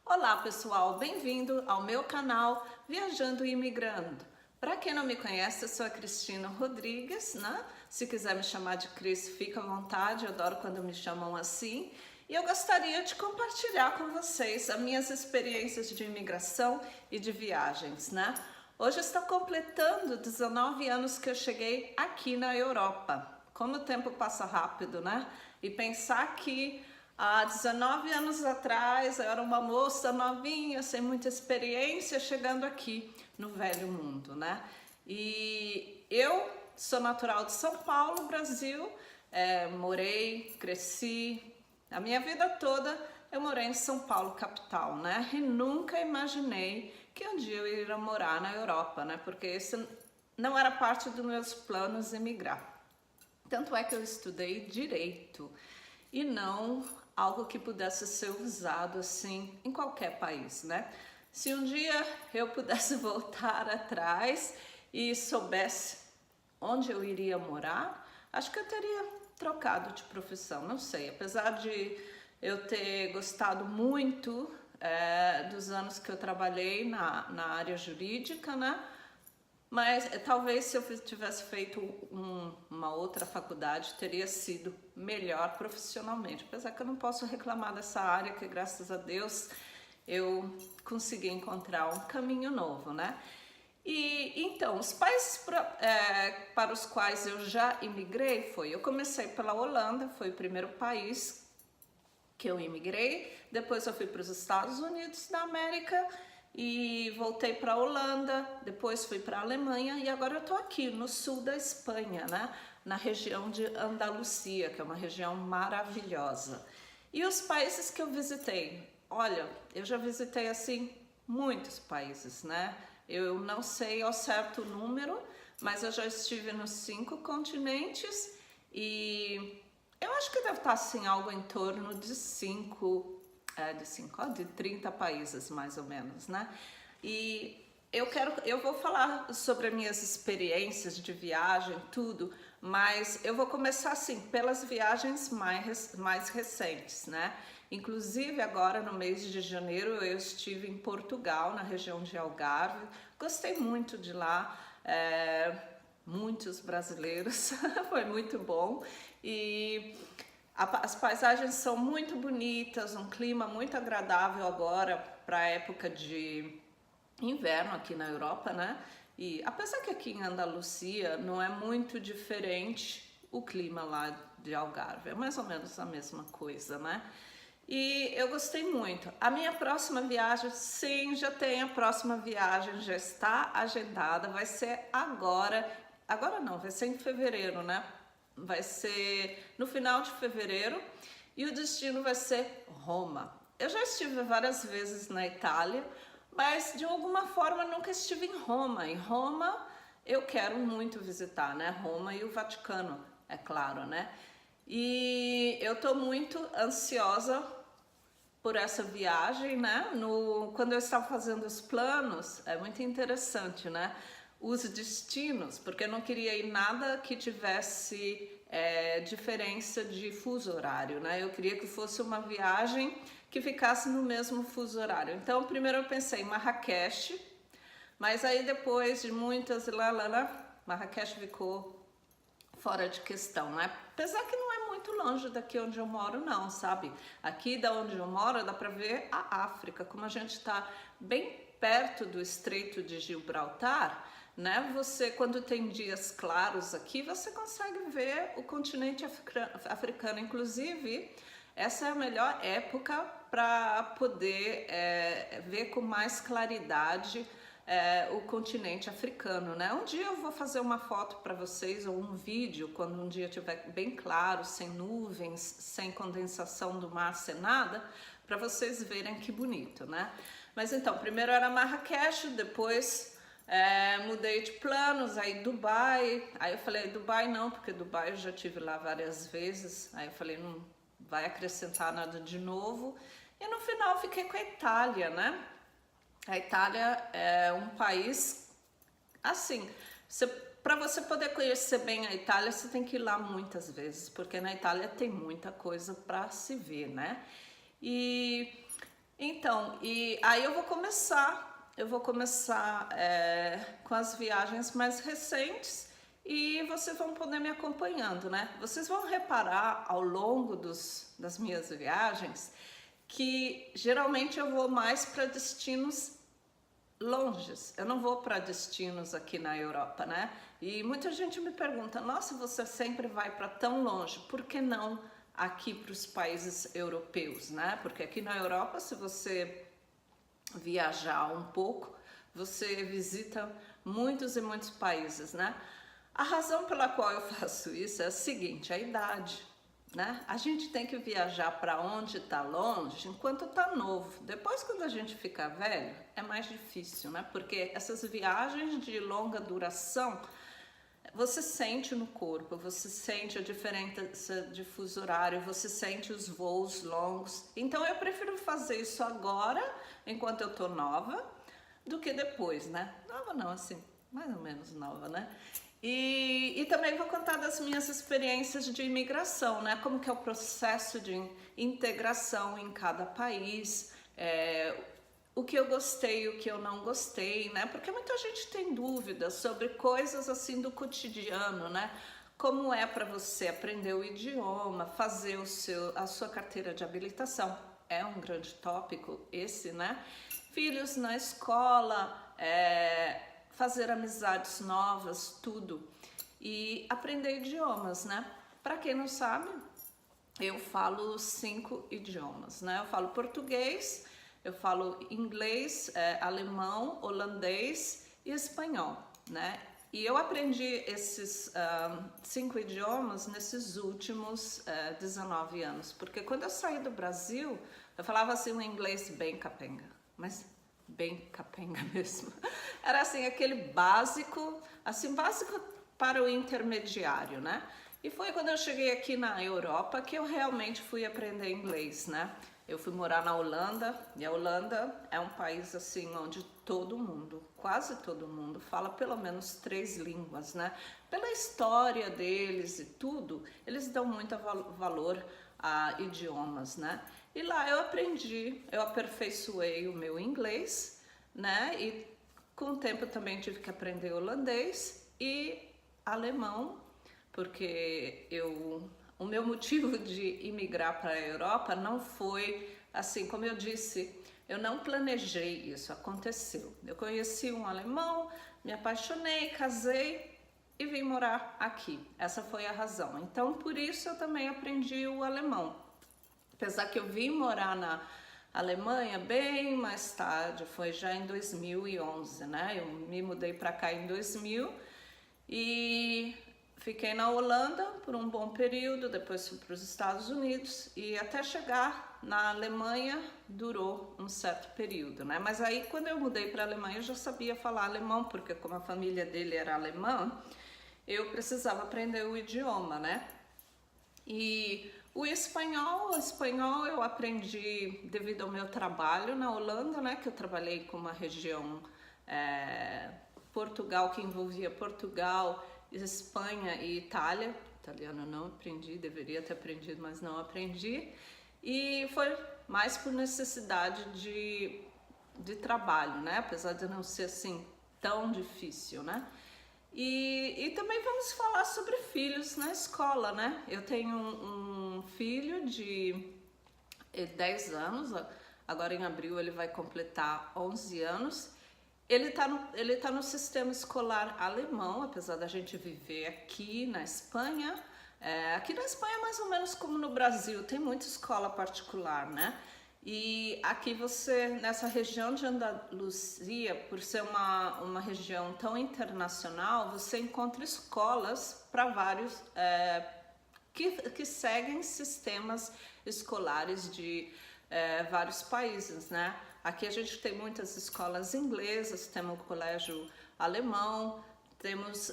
Olá pessoal, bem-vindo ao meu canal Viajando e Imigrando. Para quem não me conhece, eu sou a Cristina Rodrigues, né? Se quiser me chamar de Cris, fica à vontade, eu adoro quando me chamam assim. E eu gostaria de compartilhar com vocês as minhas experiências de imigração e de viagens, né? Hoje estou completando 19 anos que eu cheguei aqui na Europa. Como o tempo passa rápido, né? E pensar que há 19 anos atrás eu era uma moça novinha, sem muita experiência, chegando aqui no velho mundo, né? E eu sou natural de São Paulo, Brasil, morei, cresci, a minha vida toda eu morei em São Paulo, capital, né? E nunca imaginei que um dia eu iria morar na Europa, né? Porque isso não era parte dos meus planos emigrar. Tanto é que eu estudei direito e não algo que pudesse ser usado assim em qualquer país, né? Se um dia eu pudesse voltar atrás e soubesse onde eu iria morar, acho que eu teria trocado de profissão, não sei. Apesar de eu ter gostado muito dos anos que eu trabalhei na área jurídica, né? Mas talvez se eu tivesse feito uma outra faculdade, teria sido melhor profissionalmente. Apesar que eu não posso reclamar dessa área, que graças a Deus eu consegui encontrar um caminho novo, né? E então, os países para os quais eu já imigrei eu comecei pela Holanda, foi o primeiro país que eu imigrei. Depois eu fui para os Estados Unidos da América e voltei para a Holanda, depois fui para a Alemanha e agora eu tô aqui no sul da Espanha, né? Na região de Andalucia, que é uma região maravilhosa. E os países que eu visitei? Olha, eu já visitei assim muitos países, né? Eu não sei ao certo o número, mas eu já estive nos 5 continentes e eu acho que deve estar assim algo em torno de 30 países mais ou menos, né? E eu vou falar sobre as minhas experiências de viagem, tudo, mas eu vou começar assim pelas viagens mais recentes, né? Inclusive agora no mês de janeiro eu estive em Portugal, na região de Algarve, gostei muito de lá, muitos brasileiros, foi muito bom e as paisagens são muito bonitas, um clima muito agradável agora para a época de inverno aqui na Europa, né? E apesar que aqui em Andalucia não é muito diferente o clima lá de Algarve, é mais ou menos a mesma coisa, né? E eu gostei muito. A minha próxima viagem, sim, já tem a próxima viagem, já está agendada, vai ser agora. Agora não, vai ser em fevereiro, né? Vai ser no final de fevereiro e o destino vai ser Roma. Eu já estive várias vezes na Itália, mas de alguma forma nunca estive em Roma. Em Roma eu quero muito visitar, né? Roma e o Vaticano, é claro, né? E eu tô muito ansiosa por essa viagem, né? Quando eu estava fazendo os planos, é muito interessante, né? Os destinos, porque eu não queria ir nada que tivesse diferença de fuso horário, né? Eu queria que fosse uma viagem que ficasse no mesmo fuso horário. Então, primeiro eu pensei em Marrakech, mas aí depois de muitas Marrakech ficou fora de questão, né? Apesar que não é muito longe daqui onde eu moro, não, sabe? Aqui da onde eu moro dá pra ver a África, como a gente tá bem perto do Estreito de Gibraltar, né? Você, quando tem dias claros aqui, você consegue ver o continente africano. Inclusive, essa é a melhor época para poder ver com mais claridade o continente africano, né? Um dia eu vou fazer uma foto para vocês ou um vídeo quando um dia estiver bem claro, sem nuvens, sem condensação do mar, sem nada, para vocês verem que bonito, né? Mas então, primeiro era Marrakech, depois mudei de planos, aí Dubai, aí eu falei Dubai não, porque Dubai eu já tive lá várias vezes, aí eu falei não vai acrescentar nada de novo, e no final fiquei com a Itália, né? A Itália é um país, assim, para você poder conhecer bem a Itália, você tem que ir lá muitas vezes, porque na Itália tem muita coisa para se ver, né? E Então, e aí eu vou começar com as viagens mais recentes e vocês vão poder me acompanhando, né? Vocês vão reparar ao longo das minhas viagens que geralmente eu vou mais para destinos longes, eu não vou para destinos aqui na Europa, né? E muita gente me pergunta, nossa, você sempre vai para tão longe, por que não aqui para os países europeus, né? Porque aqui na Europa, se você viajar um pouco, você visita muitos e muitos países, né? A razão pela qual eu faço isso é a seguinte, a idade, né? A gente tem que viajar para onde está longe enquanto está novo. Depois, quando a gente fica velho, é mais difícil, né? Porque essas viagens de longa duração, você sente no corpo, você sente a diferença de fuso horário, você sente os voos longos. Então eu prefiro fazer isso agora, enquanto eu tô nova, do que depois, né? Nova não, assim, mais ou menos nova, né? E também vou contar das minhas experiências de imigração, né? Como que é o processo de integração em cada país, o que eu gostei, o que eu não gostei, né? Porque muita gente tem dúvidas sobre coisas assim do cotidiano, né? Como é para você aprender o idioma, fazer a sua carteira de habilitação. É um grande tópico esse, né? Filhos na escola, fazer amizades novas, tudo. E aprender idiomas, né? Para quem não sabe, eu falo 5 idiomas, né? Eu falo português, eu falo inglês, alemão, holandês e espanhol, né? E eu aprendi esses 5 idiomas nesses últimos 19 anos, porque quando eu saí do Brasil, eu falava assim um inglês bem capenga, mas bem capenga mesmo. Era assim, aquele básico, assim, básico para o intermediário, né? E foi quando eu cheguei aqui na Europa que eu realmente fui aprender inglês, né? Eu fui morar na Holanda, e a Holanda é um país assim onde todo mundo, quase todo mundo, fala pelo menos 3 línguas, né? Pela história deles e tudo, eles dão muito valor a idiomas, né? E lá eu aprendi, eu aperfeiçoei o meu inglês, né? E com o tempo eu também tive que aprender holandês e alemão, porque o meu motivo de imigrar para a Europa não foi assim, como eu disse, eu não planejei isso, aconteceu. Eu conheci um alemão, me apaixonei, casei e vim morar aqui. Essa foi a razão. Então, por isso eu também aprendi o alemão. Apesar que eu vim morar na Alemanha bem mais tarde, foi já em 2011, né? Eu me mudei para cá em 2000 e fiquei na Holanda por um bom período, depois fui para os Estados Unidos e até chegar na Alemanha durou um certo período, né? Mas aí quando eu mudei para a Alemanha eu já sabia falar alemão, porque como a família dele era alemã, eu precisava aprender o idioma, né? E o espanhol eu aprendi devido ao meu trabalho na Holanda, né? Que eu trabalhei com uma região Portugal, que envolvia Portugal, Espanha e Itália. Italiano não aprendi, deveria ter aprendido, mas não aprendi. E foi mais por necessidade de trabalho, né? Apesar de não ser assim tão difícil, né? E também vamos falar sobre filhos na escola, né? Eu tenho um filho de 10 anos, agora em abril ele vai completar 11 anos. Ele tá no sistema escolar alemão, apesar da gente viver aqui na Espanha. Aqui na Espanha é mais ou menos como no Brasil, tem muita escola particular, né? E aqui nessa região de Andaluzia, por ser uma região tão internacional, você encontra escolas para vários, que seguem sistemas escolares de vários países, né? Aqui a gente tem muitas escolas inglesas, temos o colégio alemão, temos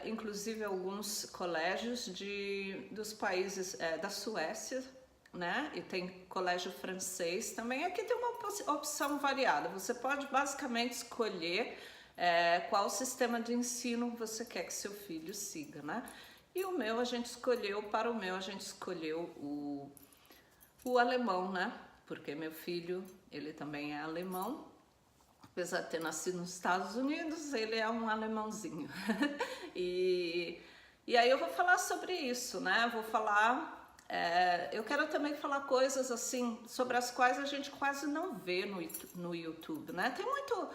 inclusive alguns colégios dos países da Suécia, né? E tem colégio francês também. Aqui tem uma opção variada. Você pode basicamente escolher qual sistema de ensino você quer que seu filho siga, né? E o meu a gente escolheu o alemão, né? porque meu filho, ele também é alemão, apesar de ter nascido nos Estados Unidos, ele é um alemãozinho. e aí eu vou falar sobre isso, né? Vou falar... eu quero também falar coisas assim, sobre as quais a gente quase não vê no YouTube, né? Tem muito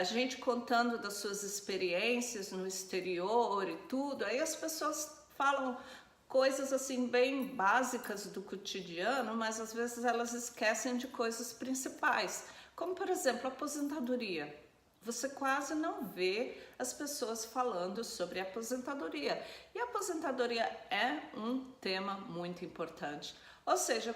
gente contando das suas experiências no exterior e tudo, aí as pessoas falam coisas assim bem básicas do cotidiano, mas às vezes elas esquecem de coisas principais, como por exemplo a aposentadoria. Você quase não vê as pessoas falando sobre a aposentadoria. E a aposentadoria é um tema muito importante. Ou seja,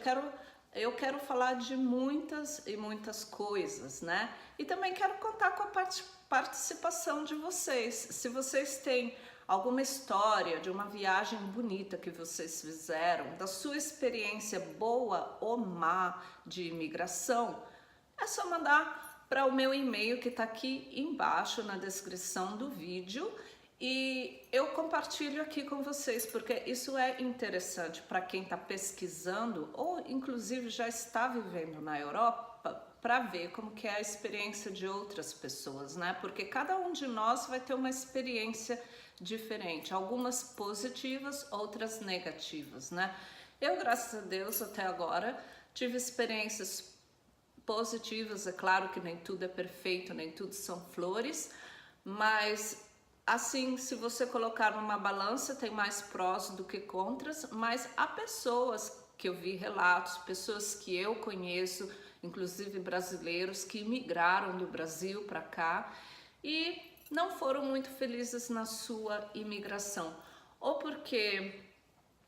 eu quero falar de muitas e muitas coisas, né? E também quero contar com a participação de vocês. Se vocês têm alguma história de uma viagem bonita que vocês fizeram, da sua experiência boa ou má de imigração, é só mandar para o meu e-mail que está aqui embaixo na descrição do vídeo e eu compartilho aqui com vocês, porque isso é interessante para quem está pesquisando ou inclusive já está vivendo na Europa, para ver como que é a experiência de outras pessoas, né? Porque cada um de nós vai ter uma experiência diferente, algumas positivas, outras negativas, né? Eu, graças a Deus, até agora tive experiências positivas. É claro que nem tudo é perfeito, nem tudo são flores, mas assim, se você colocar numa balança, tem mais prós do que contras, mas há pessoas que eu vi relatos, pessoas que eu conheço, inclusive brasileiros que imigraram do Brasil para cá e não foram muito felizes na sua imigração, ou porque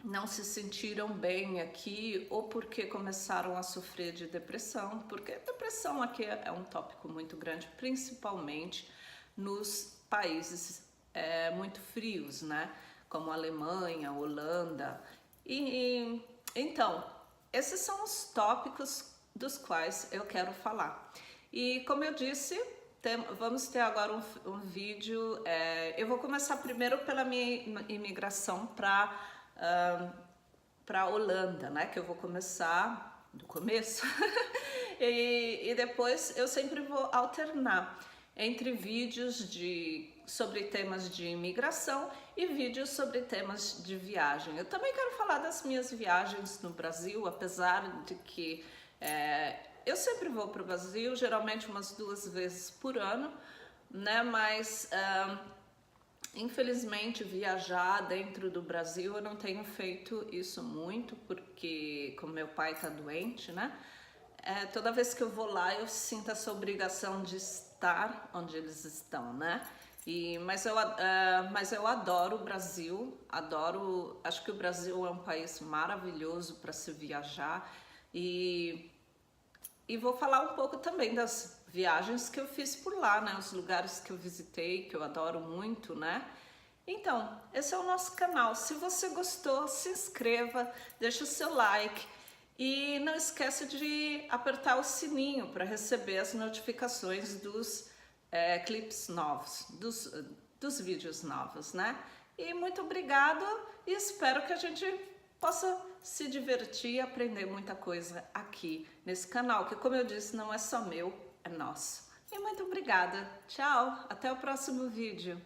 não se sentiram bem aqui ou porque começaram a sofrer de depressão, porque depressão aqui é um tópico muito grande, principalmente nos países muito frios, né? Como Alemanha, Holanda. Então, esses são os tópicos dos quais eu quero falar. E como eu disse, vamos ter agora um vídeo. Eu vou começar primeiro pela minha imigração para Holanda, né? Que eu vou começar do começo e depois eu sempre vou alternar entre vídeos sobre temas de imigração e vídeos sobre temas de viagem. Eu também quero falar das minhas viagens no Brasil, apesar de que eu sempre vou para o Brasil, geralmente umas 2 vezes por ano, né? Mas infelizmente, viajar dentro do Brasil, eu não tenho feito isso muito, porque como meu pai tá doente, né? Toda vez que eu vou lá, eu sinto essa obrigação de estar onde eles estão, né? Mas eu adoro o Brasil, acho que o Brasil é um país maravilhoso para se viajar e vou falar um pouco também das viagens que eu fiz por lá, né? Os lugares que eu visitei, que eu adoro muito, né? Então, esse é o nosso canal. Se você gostou, se inscreva, deixa o seu like e não esqueça de apertar o sininho para receber as notificações dos clipes novos, dos vídeos novos, né? E muito obrigado e espero que a gente possa se divertir e aprender muita coisa aqui nesse canal, que como eu disse, não é só meu, é nosso. E muito obrigada. Tchau, até o próximo vídeo.